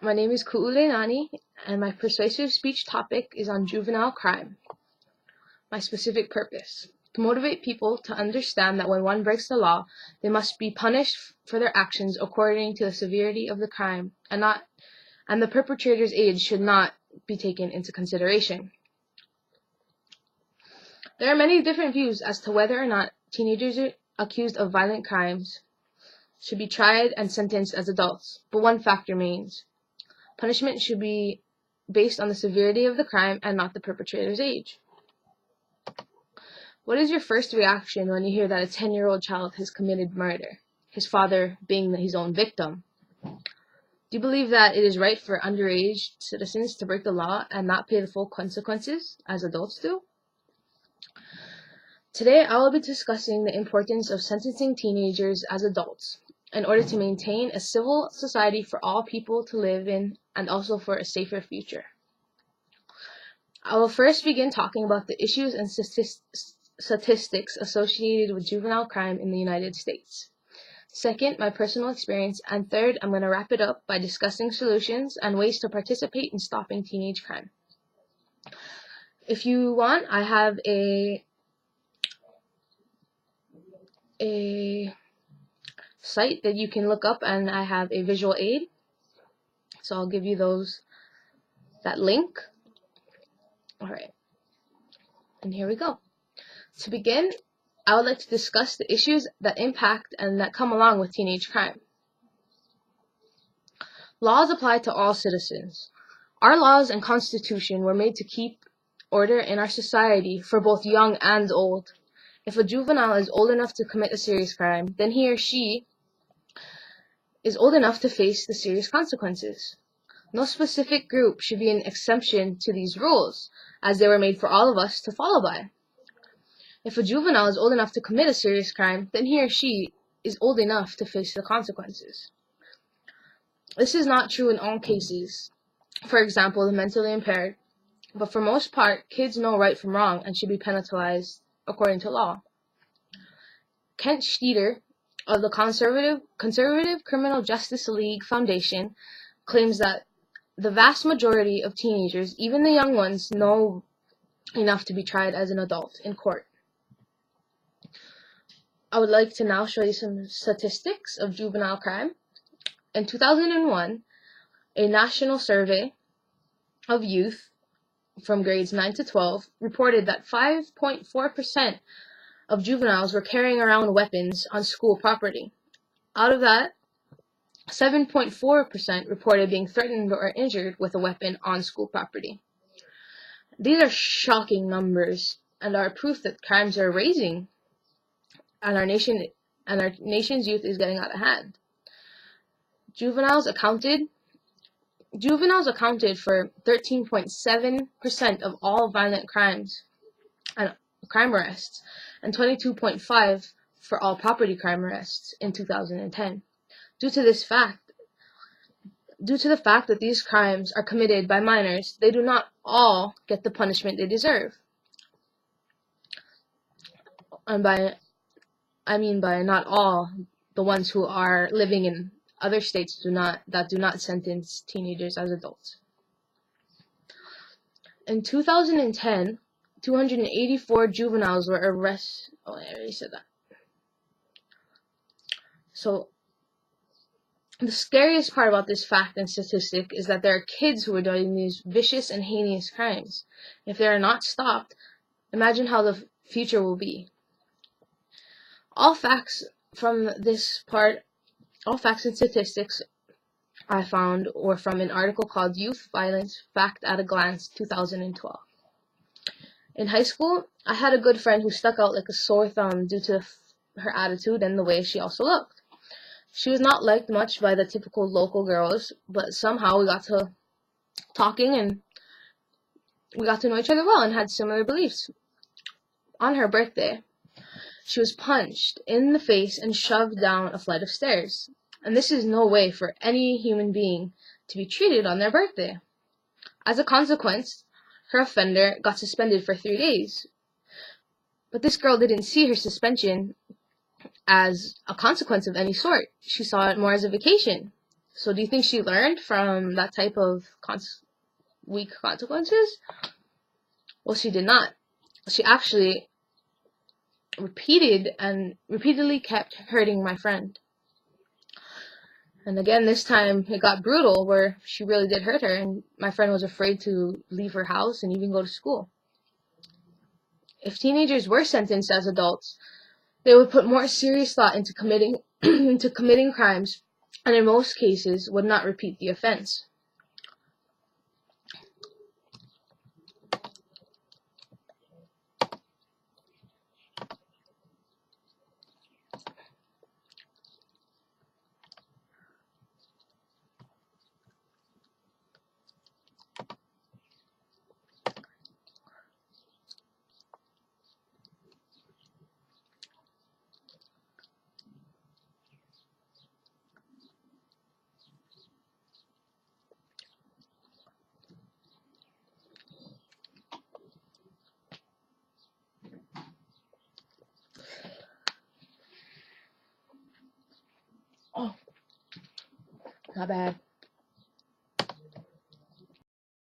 My name is Ku'ule Nani, and my persuasive speech topic is on juvenile crime. My specific purpose: to motivate people to understand that when one breaks the law, they must be punished for their actions according to the severity of the crime, and the perpetrator's age should not be taken into consideration. There are many different views as to whether or not teenagers accused of violent crimes should be tried and sentenced as adults, but one fact remains: punishment should be based on the severity of the crime and not the perpetrator's age. What is your first reaction when you hear that a 10-year-old child has committed murder, his father being his own victim? Do you believe that it is right for underage citizens to break the law and not pay the full consequences as adults do? Today, I will be discussing the importance of sentencing teenagers as adults in order to maintain a civil society for all people to live in and also for a safer future. I will first begin talking about the issues and statistics associated with juvenile crime in the United States. Second, my personal experience, and third, I'm going to wrap it up by discussing solutions and ways to participate in stopping teenage crime. If you want, I have a site that you can look up, and I have a visual aid, so I'll give you that link. Alright, and here we go. To begin, I would like to discuss the issues that impact and that come along with teenage crime. Laws apply to all citizens. Our laws and Constitution were made to keep order in our society for both young and old. If a juvenile is old enough to commit a serious crime, then he or she is old enough to face the serious consequences. No specific group should be an exemption to these rules, as they were made for all of us to follow by. If a juvenile is old enough to commit a serious crime, then he or she is old enough to face the consequences. This is not true in all cases. For example, the mentally impaired. But for most part, kids know right from wrong and should be penalized according to law. Kent Steeder of the Conservative Criminal Justice League Foundation claims that the vast majority of teenagers, even the young ones, know enough to be tried as an adult in court. I would like to now show you some statistics of juvenile crime. In 2001, a national survey of youth from grades 9 to 12 reported that 5.4% of juveniles were carrying around weapons on school property. Out of that, 7.4% reported being threatened or injured with a weapon on school property. These are shocking numbers and are proof that crimes are rising and our nation's youth is getting out of hand. Juveniles accounted for 13.7% of all violent crimes and crime arrests, and 22.5% for all property crime arrests in 2010. Due to the fact that these crimes are committed by minors, they do not all get the punishment they deserve. And by not all, the ones who are living in other states do not sentence teenagers as adults. In 2010, 284 juveniles were arrested. Oh, I already said that. So, the scariest part about this fact and statistic is that there are kids who are doing these vicious and heinous crimes. If they are not stopped, imagine how the future will be. All facts and statistics I found were from an article called Youth Violence Fact at a Glance 2012. In high school, I had a good friend who stuck out like a sore thumb due to her attitude and the way she also looked. She was not liked much by the typical local girls, but somehow we got to talking and we got to know each other well and had similar beliefs. On her birthday, she was punched in the face and shoved down a flight of stairs. And this is no way for any human being to be treated on their birthday. As a consequence, her offender got suspended for 3 days. But this girl didn't see her suspension as a consequence of any sort. She saw it more as a vacation. So do you think she learned from that type of weak consequences? Well, she did not. She actually repeatedly kept hurting my friend. And again, this time it got brutal where she really did hurt her, and my friend was afraid to leave her house and even go to school. If teenagers were sentenced as adults, they would put more serious thought into committing into committing crimes, and in most cases would not repeat the offense. Oh, not bad.